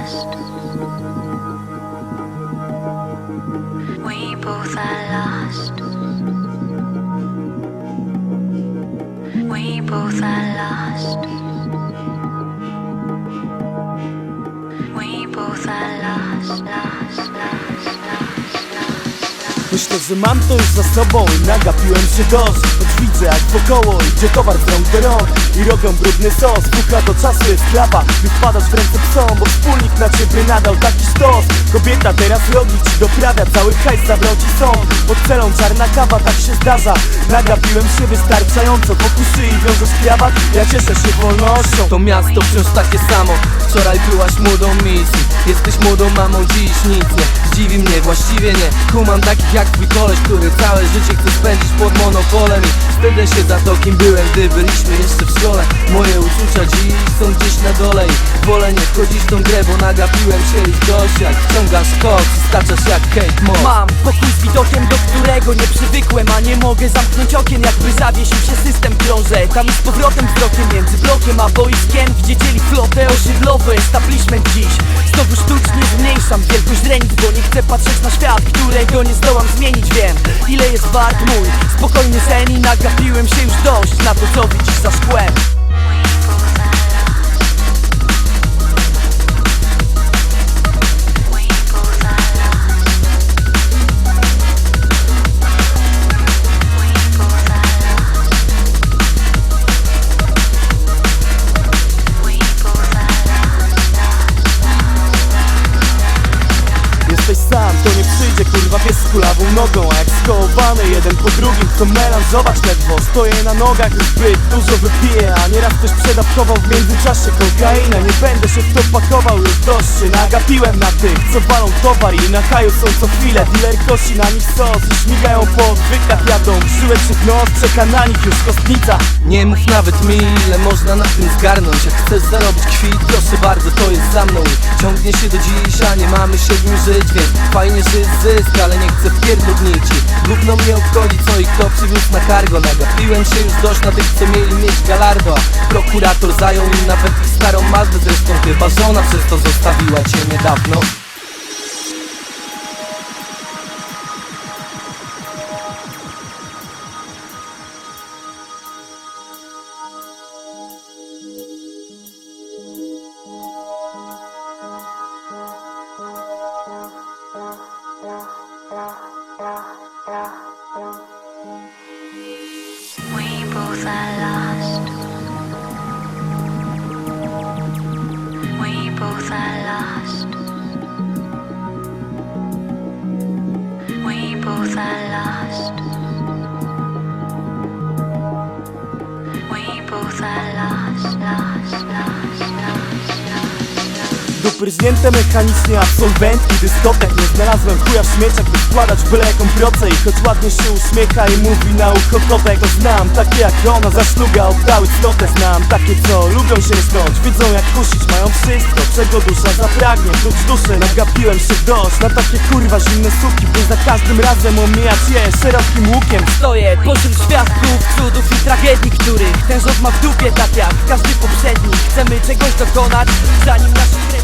lost. We both are lost. We both are lost. We both are lost, lost, lost, lost, lost. Myślę, że mam to już za sobą i nagapiłem się dość. Choć widzę jak wokoło idzie towar z rąk do rąk i robią brudny sos. Pucha do czasu jest klapa, gdy wpadasz w ręce psom, bo wspólnik na ciebie nadał taki sztos. Kobieta teraz robi ci doprawia, cały hajs zabrał ci sąd. Pod celą czarna kawa, tak się zdarza. Nagapiłem się wystarczająco, wokół szyi wiążesz krawat. Ja cieszę się wolnością. To miasto wciąż takie samo. Wczoraj byłaś młodą misji, jesteś młodą mamą, dziś nic nie zdziwi mnie, właściwie nie. Kumam takich jak twój koleś, który całe życie chce spędzić pod monopolem. I wstydzę się za to, kim byłem, gdy byliśmy jeszcze w szkole. Moje uczucia dziś są gdzieś na dole i wolę nie wchodzić w tą grę, bo nagapiłem się już dość. Jak wciągasz koks i staczasz jak Kate Moss. Mam pokój z widokiem, do którego nie przywykłem, a nie mogę zamknąć okien, jakby zawiesił się system. Krążę tam i z powrotem wzrokiem między blokiem a boiskiem, gdzie dzieli flotę osiedlowy establishment dziś. Znowu sztucznie zmniejszam wielkość źrenic, bo nie chcę patrzeć na świat, którego nie zdołam zmienić. Wiem, ile jest wart mój spokojny sen i nagapiłem się już dość na to, co widzisz za szkłem. Jesteś sam, to nie przyjdzie, kurwa pies z kulawą nogą. A jak skołowany jeden po drugim, co melan, zobacz ledwo stoję na nogach, zbyt dużo wypiję. A nieraz ktoś przedawkował w międzyczasie kokainę. Nie będę się w to pakował, już dość się nagapiłem na tych, co walą towar i na haju są co chwilę. Dealer kosi na nich sos i śmigają po odwykach. Jadą przyłeczych nos, czeka na nich już kostnica. Nie mów nawet mi, ile można na tym zgarnąć. Jak chcesz zarobić kwit, proszę bardzo, to jest za mną. Ciągnie się do dziś, a nie mamy 7 żyć, więc fajnie, że jest zysk, ale nie chcę wpierdolnić. Gówno mnie obchodzi, co i kto przywiózł na cargo. Nagapiłem się już dość na tych, co mieli mieć galardo. A prokurator zajął im nawet ich starą Mazdę. Zresztą chyba żona przez to zostawiła cię niedawno. We both are lost. We both are lost. We both are lost. We both are lost, lost, lost, lost, lost. Dopryznięte mechanicznie absolwentki dyskotek. Nie znalazłem chuja w śmieciach, by wkładać byle jaką procę. I choć ładnie się uśmiecha i mówi na ucho kotek, to znam takie jak ona, za szluga oddały cnotę. Znam takie, co lubią się rysnąć, wiedzą jak kusić, mają wszystko, czego dusza zapragnie. Prócz duszy nagapiłem się dość na takie kurwa zimne suki, by za każdym razem omijać je szerokim łukiem. Stoję pośród świadków, cudów i tragedii, których ten rząd ma w dupie, tak jak każdy poprzedni. Chcemy czegoś dokonać, zanim nasze